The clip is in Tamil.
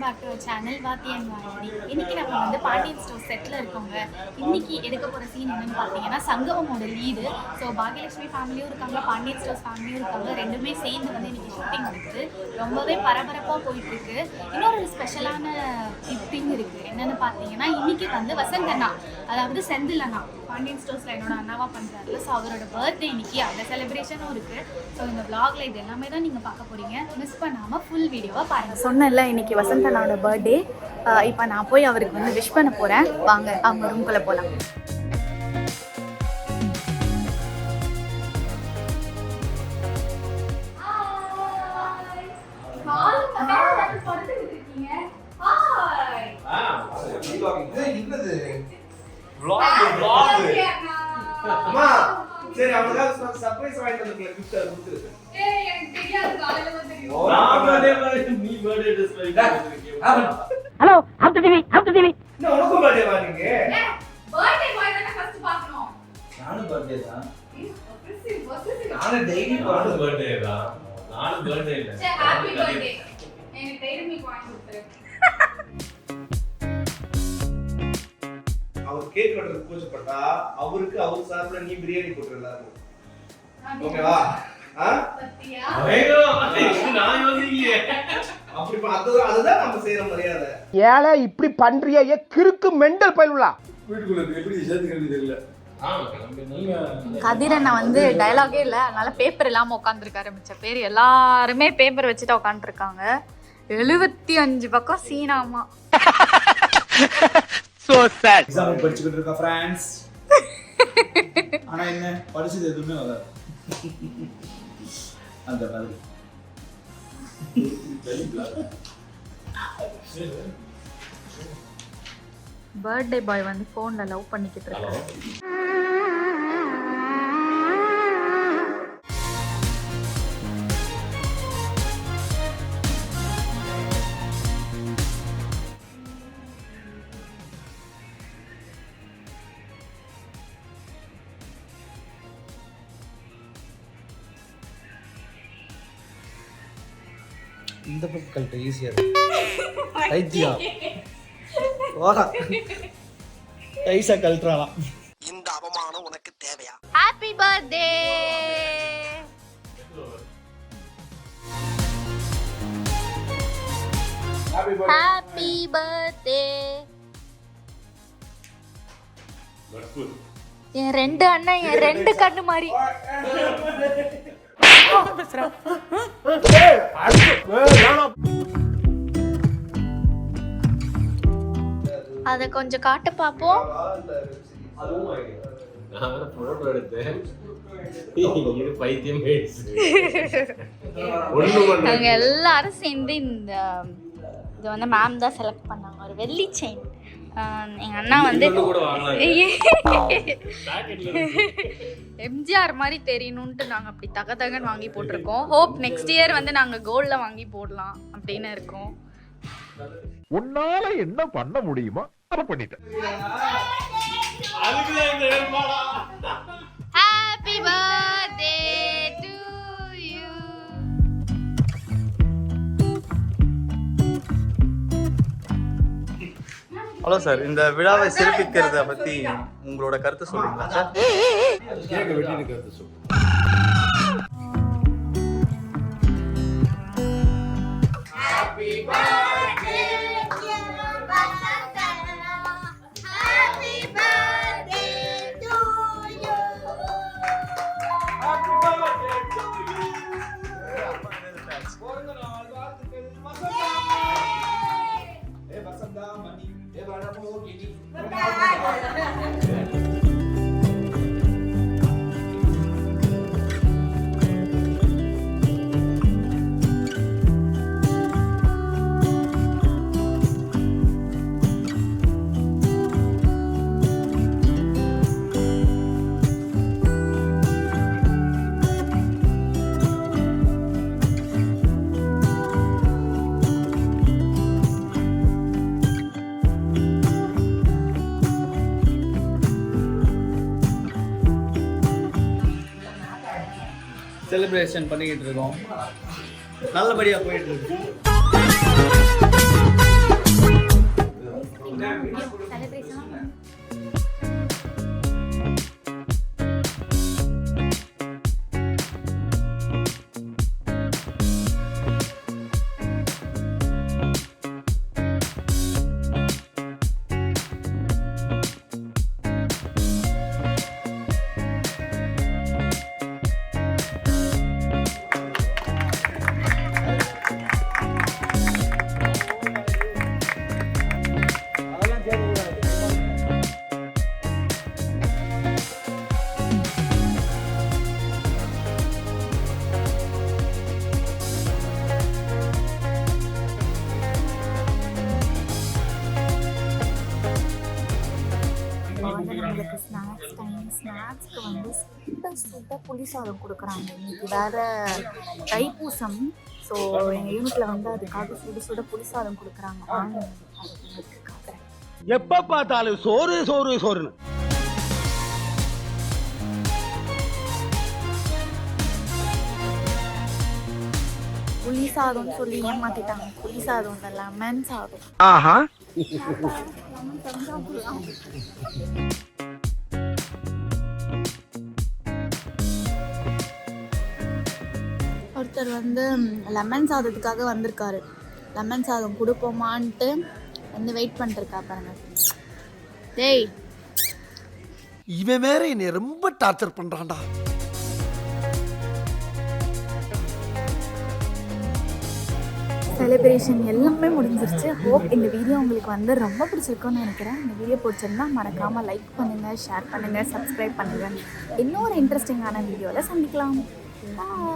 Back to channel Vaathi and Vaathi. இன்னைக்கு நம்ம வந்து பாண்டியன் ஸ்டோர் செட்டில் இருக்கோங்க. இன்னைக்கு எடுக்க போகிற சீன் என்னன்னு பார்த்தீங்கன்னா சங்கமமோட லீடு. ஸோ பாகியலட்சுமி ஃபேமிலியும் இருக்காங்க, பாண்டியன் ஸ்டோர்ஸ் ஃபேமிலியும் இருக்காங்க. ரெண்டுமே சேர்ந்து வந்து இன்னைக்கு ஷூட்டிங் இருக்குது. ரொம்பவே பரபரப்பாக போயிட்டுருக்கு. இன்னொரு ஸ்பெஷலான திங் இருக்குது. என்னென்னு பார்த்தீங்கன்னா இன்னைக்கு வந்து வசந்த் அண்ணா, அதாவது செந்தில் அண்ணா பாண்டியன் ஸ்டோர்ஸில் என்னோட அண்ணாவாக பண்ணுறாரு. ஸோ அவரோட பர்த்டே இன்னைக்கு, அந்த செலிப்ரேஷனும் இருக்குது. ஸோ இந்த vlogல இது எல்லாமே தான் நீங்கள் பார்க்க போகிறீங்க. மிஸ் பண்ணாமல் ஃபுல் வீடியோவை பாருங்கள். சொன்னேன்ல இன்னைக்கு வசந்த் அண்ணாவோட பர்த்டே. இப்போ நான் போய் அவருக்கு வந்து விஷ் பண்ண போகிறேன். வாங்க அவங்க ரூம்குள்ளே போகலாம். சரி அவங்களுக்கு சர்ப்ரைஸ் வாங்கிட்டு வந்திருக்கீங்க gift கொடுத்துருக்கு. ஏய் எனக்கு தெரியாது, காலையில தான் தெரியும். நான் பர்த்டே மாதிரி நீ பர்த்டே ட்ரெஸ் வாங்கிட்டு ஹலோ ஹம் டிவி இன்னும் உனக்கும் பர்த்டே வாங்குறீங்க? பர்த்டே பாய் தான ஃபர்ஸ்ட் பார்க்கணும். நானும் பர்த்டே தான். பொசிசிவ் நானும் டெய்லி நானும் பர்த்டே தான். நானும் பர்த்டே இல்ல. சே ஹேப்பி பர்த்டே. எனக்கு டெய்லி மீ வாங்கி கொடுத்துரு. அவர் கேக் கட்டறதுக்கு கூச்சப்பட்டா அவருக்கு அவர் சார்புல நீ பிரியாணி போட்டுறலாம். ஓகேவா? பத்தியா? ஐயோ இது நான் யோசிக்கலையே. அப்படி அதுதான் நம்ம செய்யற மரியாதை. ஏலே இப்படி பண்றியே கிறுக்கு மெண்டல் பயிலுலா. வீட்டுக்குள்ள எப்படி சேர்த்துக்கிறது தெரியல. கதிரண்ணா வந்து டயலாகே இல்லை, அதனால பேப்பர் இல்லாமல் உட்காந்துருக்காரு. மிச்ச பேர் எல்லாருமே பேப்பர் வச்சுட்டு உட்காந்துருக்காங்க. 75 பக்கம் சீனாமா. So sad. எக்ஸாம் படிச்சுக்கிட்டு இருக்கா ஃப்ரெண்ட்ஸ். ஆனா என்ன படிச்சது எதுவுமே வராது. அந்த மாதிரி. பர்த்டே பாய் வந்து ஃபோனில் லவ் பண்ணிக்கிட்டு இருக்காரு. இந்த பக்கம் கழட்ட ஈஸியா இருக்கு. ஐத்தியா வாடா ஐசா கழட்டறாலாம். இந்த அவமானம் உனக்கு தேவையா? Happy birthday. Happy birthday. என் ரெண்டு அண்ணன் என் ரெண்டு கண்ணு மாதிரி. அத கொஞ்சம் காட்ட பாப்போம். நான் வேற போட்டோ எடுத்தேன். இது பைத்தியம் ஆயிடுச்சு. நாங்க எல்லாரும் சேர்ந்து இந்த இது வந்து மேம் தான் செலக்ட் பண்ணாங்க. ஒரு வெள்ளி செயின். எங்க அண்ணா வந்து எம்ஜிஆர் மாதிரி தெரியணும்ட்டு நாங்கள் அப்படி தகன்னு வாங்கி போட்டிருக்கோம். ஹோப் நெக்ஸ்ட் இயர் வந்து நாங்கள் கோல்டில் வாங்கி போடலாம் அப்படின்னு இருக்கோம். உன்னால என்ன பண்ண முடியுமோ அத பண்ணிட்டேன். Happy birthday to you. Hello sir, இந்த விழாவை சிறப்பிக்கிறத பத்தி உங்களோட கருத்து சொல்றீங்களா சார்? கேக்க வெட்டி கருத்து சொல்லு. Happy birthday happy birthday to you. Vasantha Mani தேவரமோகினி. செலிப்ரேஷன் பண்ணிக்கிட்டு இருக்கோம். நல்லபடியாக போயிட்டு இருக்கு. இதுதான் முக்கியம். செலிப்ரேஷன் நம்மளுக்கு ஸ்நாக்ஸ் டைம். ஸ்நாக்ஸ்க்கு வந்து சுட்ட புளி சாதம் கொடுக்குறாங்க. இன்னைக்கு வேற தைப்பூசம். ஸோ எங்கள் யூனிட்டில் வந்து அதுக்காக சுட புளி சாதம் கொடுக்குறாங்க. வாங்க அது உங்களுக்கு காட்டுறேன். எப்ப பார்த்தாலும் சோறு சோறு சோறுன்னு. புளி சாதம்னு சொல்லி ஏமாத்திட்டாங்க. புளி சாதம் இல்லை, லெமன் சாதம். ஆஹா. ஒருத்தர் வந்து லெமன் சாதத்துக்காக வந்திருக்காரு. லெமன் சாதம் கொடுப்போமான்ட்டு வந்து வெயிட் பண்ணிருக்கா பாருங்க. டேய், இவன் வேற என்னை ரொம்ப டார்ச்சர் பண்றான்டா. செலிப்ரேஷன் எல்லாமே முடிஞ்சிருச்சு. ஹோப் இந்த வீடியோ உங்களுக்கு வந்து ரொம்ப பிடிச்சிருக்குன்னு நினைக்கிறேன். இந்த வீடியோ பிடிச்சிருந்தா மறக்காமல் லைக் பண்ணுங்கள், ஷேர் பண்ணுங்கள், சப்ஸ்கிரைப் பண்ணுங்கள். இன்னொரு இன்ட்ரெஸ்டிங்கான வீடியோவில் சந்திக்கலாம். பாய்.